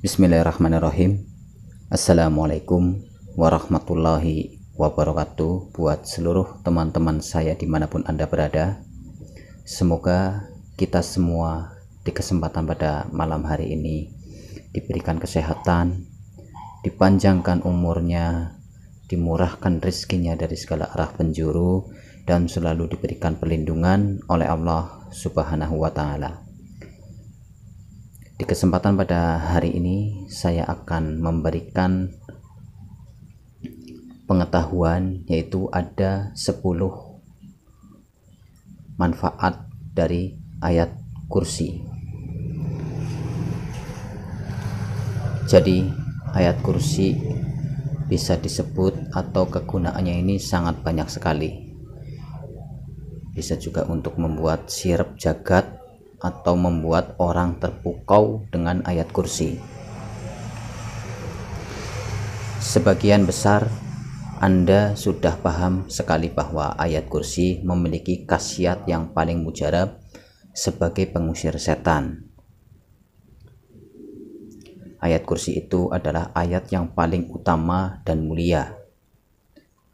Bismillahirrahmanirrahim. Assalamualaikum warahmatullahi wabarakatuh. Buat seluruh teman-teman saya dimanapun Anda berada, semoga kita semua di kesempatan pada malam hari ini diberikan kesehatan, dipanjangkan umurnya, dimurahkan rezekinya dari segala arah penjuru, dan selalu diberikan perlindungan oleh Allah Subhanahu wa Ta'ala. Di kesempatan pada hari ini saya akan memberikan pengetahuan, yaitu ada 10 manfaat dari ayat kursi. Jadi ayat kursi bisa disebut atau kegunaannya ini sangat banyak sekali. Bisa juga untuk membuat sirup jagat atau membuat orang terpukau dengan ayat kursi. Sebagian besar Anda sudah paham sekali bahwa ayat kursi memiliki khasiat yang paling mujarab sebagai pengusir setan. Ayat kursi itu adalah ayat yang paling utama dan mulia.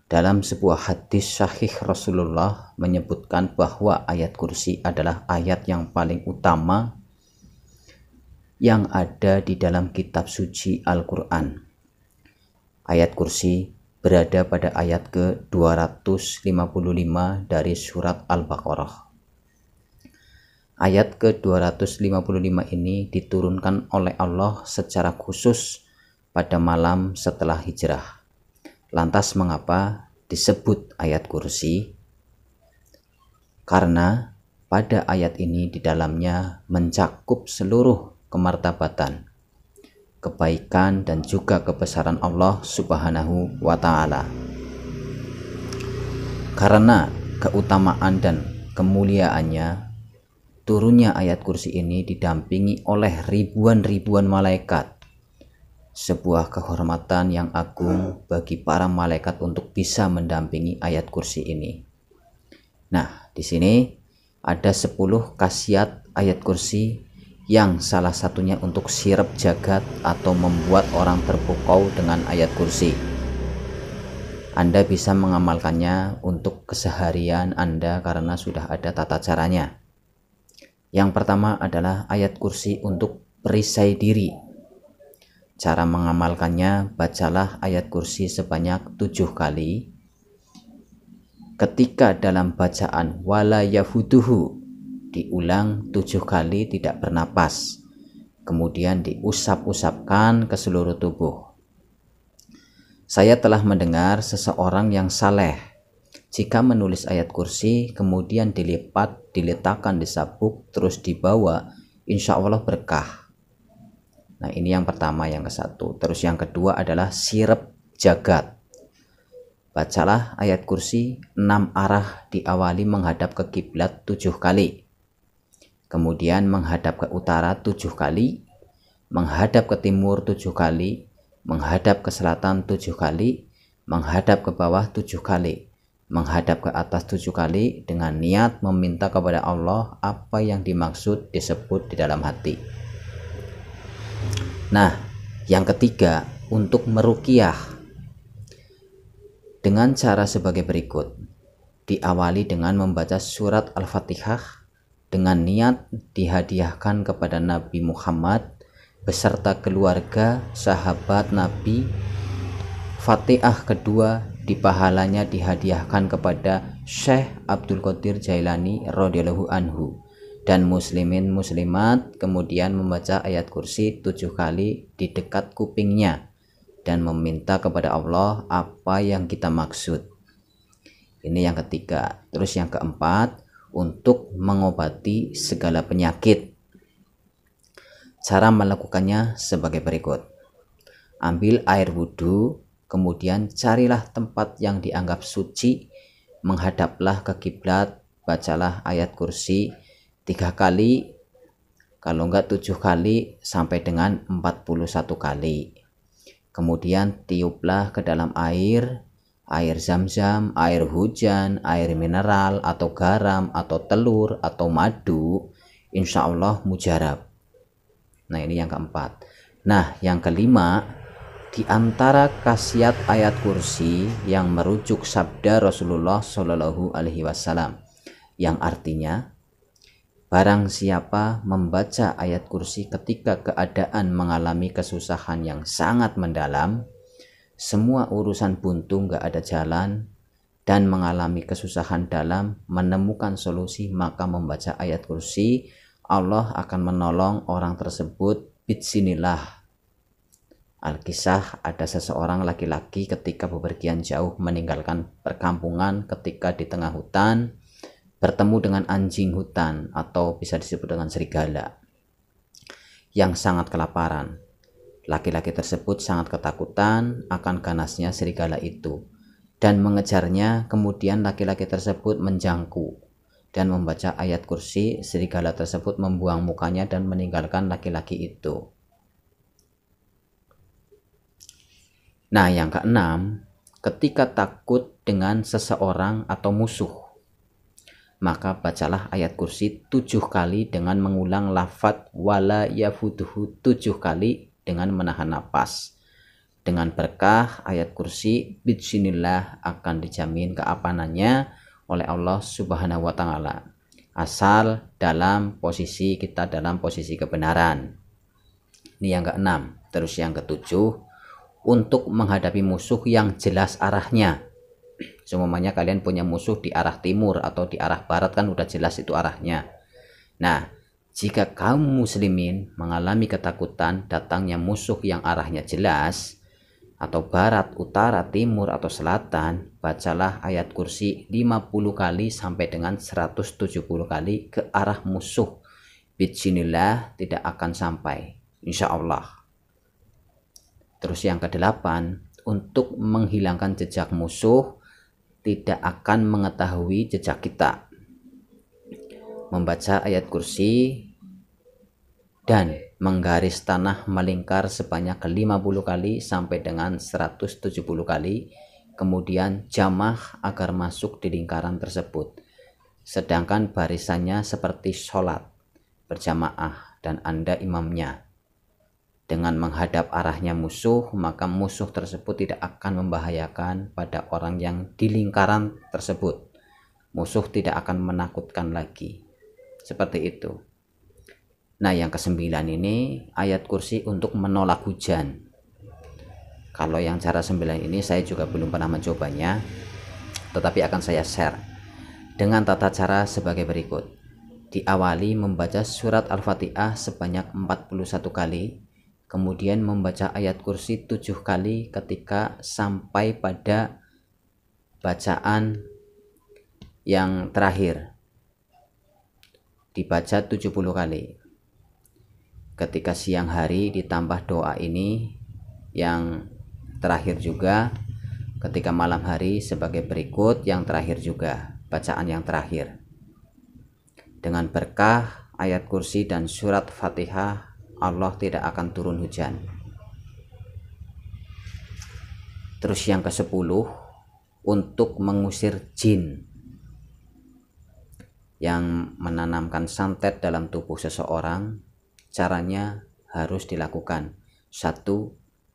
Dalam sebuah hadis sahih, Rasulullah menyebutkan bahwa ayat kursi adalah ayat yang paling utama yang ada di dalam kitab suci Al-Quran. Ayat kursi berada pada ayat ke-255 dari surat Al-Baqarah. Ayat ke-255 ini diturunkan oleh Allah secara khusus pada malam setelah hijrah. Lantas mengapa disebut ayat kursi? Karena pada ayat ini di dalamnya mencakup seluruh kemartabatan, kebaikan dan juga kebesaran Allah Subhanahu wa Ta'ala. Karena keutamaan dan kemuliaannya, turunnya ayat kursi ini didampingi oleh ribuan-ribuan malaikat. Sebuah kehormatan yang agung bagi para malaikat untuk bisa mendampingi ayat kursi ini. Nah, di sini ada 10 khasiat ayat kursi yang salah satunya untuk sirup jagat atau membuat orang terpukau dengan ayat kursi. Anda bisa mengamalkannya untuk keseharian Anda karena sudah ada tata caranya. Yang pertama adalah ayat kursi untuk perisai diri. Cara mengamalkannya, bacalah ayat kursi sebanyak 7 kali. Ketika dalam bacaan wala yahuduhu diulang 7 kali tidak bernapas, kemudian diusap-usapkan ke seluruh tubuh. Saya telah mendengar seseorang yang saleh, jika menulis ayat kursi kemudian dilipat, diletakkan di sabuk, terus dibawa, insya Allah berkah. Nah, ini yang pertama, yang ke-1. Terus yang kedua adalah sirup jagat. Bacalah ayat kursi 6 arah, diawali menghadap ke kiblat 7 kali. Kemudian menghadap ke utara 7 kali, menghadap ke timur 7 kali, menghadap ke selatan 7 kali, menghadap ke bawah 7 kali, menghadap ke atas 7 kali dengan niat meminta kepada Allah apa yang dimaksud disebut di dalam hati. Nah, yang ketiga, untuk meruqyah dengan cara sebagai berikut. Diawali dengan membaca surat Al-Fatihah dengan niat dihadiahkan kepada Nabi Muhammad beserta keluarga, sahabat Nabi. Fatihah kedua pahalanya dihadiahkan kepada Syekh Abdul Qadir Jailani radhiyallahu anhu dan muslimin muslimat. Kemudian membaca ayat kursi 7 kali di dekat kupingnya dan meminta kepada Allah apa yang kita maksud. Ini yang ketiga. Terus yang keempat, untuk mengobati segala penyakit. Cara melakukannya sebagai berikut. Ambil air wudhu, kemudian carilah tempat yang dianggap suci, menghadaplah ke kiblat, bacalah ayat kursi 3 kali, kalau enggak 7 kali sampai dengan 41 kali. Kemudian tiuplah ke dalam air zam-zam, air hujan, air mineral atau garam atau telur atau madu, insya Allah mujarab. Nah, ini yang keempat. Nah, yang kelima, di antara khasiat ayat kursi yang merujuk sabda Rasulullah Shallallahu Alaihi Wasallam yang artinya, barang siapa membaca ayat kursi ketika keadaan mengalami kesusahan yang sangat mendalam, semua urusan buntu gak ada jalan, dan mengalami kesusahan dalam menemukan solusi, maka membaca ayat kursi, Allah akan menolong orang tersebut bismillah. Alkisah, ada seseorang laki-laki ketika bepergian jauh meninggalkan perkampungan, ketika di tengah hutan bertemu dengan anjing hutan atau bisa disebut dengan serigala yang sangat kelaparan. Laki-laki tersebut sangat ketakutan akan ganasnya serigala itu dan mengejarnya. Kemudian laki-laki tersebut menjangku dan membaca ayat kursi. Serigala tersebut membuang mukanya dan meninggalkan laki-laki itu. Nah, yang keenam, ketika takut dengan seseorang atau musuh, maka bacalah ayat kursi 7 kali dengan mengulang lafadz wala yafuduhu 7 kali dengan menahan napas. Dengan berkah ayat kursi, bismillah akan dijamin keamanannya oleh Allah Subhanahu wa Ta'ala, asal dalam posisi kita dalam posisi kebenaran. Ini yang keenam. Terus yang ketujuh, untuk menghadapi musuh yang jelas arahnya. Semuanya kalian punya musuh di arah timur atau di arah barat, kan udah jelas itu arahnya. Nah, jika kaum muslimin mengalami ketakutan datangnya musuh yang arahnya jelas, atau barat, utara, timur, atau selatan, bacalah ayat kursi 50 kali sampai dengan 170 kali ke arah musuh. Bismillah, tidak akan sampai, insya Allah. Terus yang kedelapan, untuk menghilangkan jejak musuh, tidak akan mengetahui jejak kita. Membaca ayat kursi dan menggaris tanah melingkar sebanyak 50 kali sampai dengan 170 kali, kemudian jamah agar masuk di lingkaran tersebut. Sedangkan barisannya seperti sholat berjamaah dan Anda imamnya. Dengan menghadap arahnya musuh, maka musuh tersebut tidak akan membahayakan pada orang yang di lingkaran tersebut. Musuh tidak akan menakutkan lagi. Seperti itu. Nah, yang kesembilan ini ayat kursi untuk menolak hujan. Kalau yang cara 9 ini saya juga belum pernah mencobanya, tetapi akan saya share dengan tata cara sebagai berikut. Diawali membaca surat Al-Fatihah sebanyak 41 kali, kemudian membaca ayat kursi 7 kali ketika sampai pada bacaan yang terakhir, dibaca 70 kali. Ketika siang hari ditambah doa ini yang terakhir juga. Ketika malam hari sebagai berikut, yang terakhir juga, bacaan yang terakhir. Dengan berkah ayat kursi dan surat Fatihah, Allah tidak akan turun hujan. Terus yang ke-10, untuk mengusir jin yang menanamkan santet dalam tubuh seseorang. Caranya harus dilakukan. 1.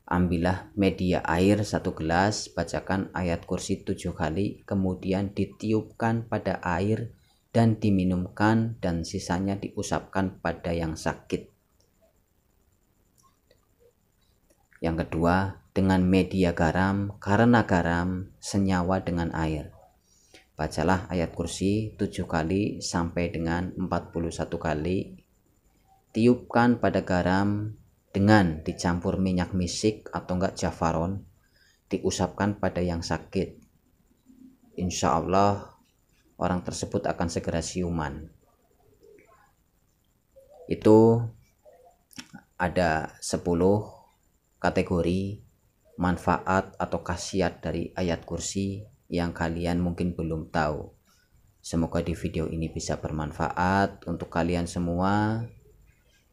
Ambillah media air 1 gelas, bacakan ayat kursi 7 kali, kemudian ditiupkan pada air dan diminumkan, dan sisanya diusapkan pada yang sakit. Yang kedua, dengan media garam, karena garam senyawa dengan air. Bacalah ayat kursi 7 kali sampai dengan 41 kali. Tiupkan pada garam dengan dicampur minyak misik atau enggak jafaron, diusapkan pada yang sakit. Insya Allah orang tersebut akan segera siuman. Itu ada 10 kategori manfaat atau khasiat dari ayat kursi yang kalian mungkin belum tahu. Semoga di video ini bisa bermanfaat untuk kalian semua,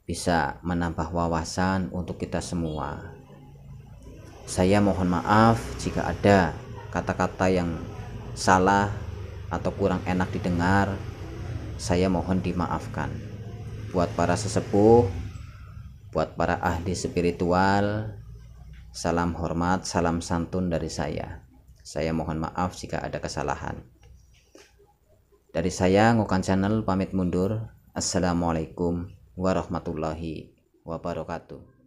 bisa menambah wawasan untuk kita semua. Saya mohon maaf jika ada kata-kata yang salah atau kurang enak didengar. Saya mohon dimaafkan. Buat para sesepuh, Buat para ahli spiritual, salam hormat, salam santun dari saya. Saya mohon maaf jika ada kesalahan. Dari saya, Ngokan Channel pamit mundur. Assalamualaikum warahmatullahi wabarakatuh.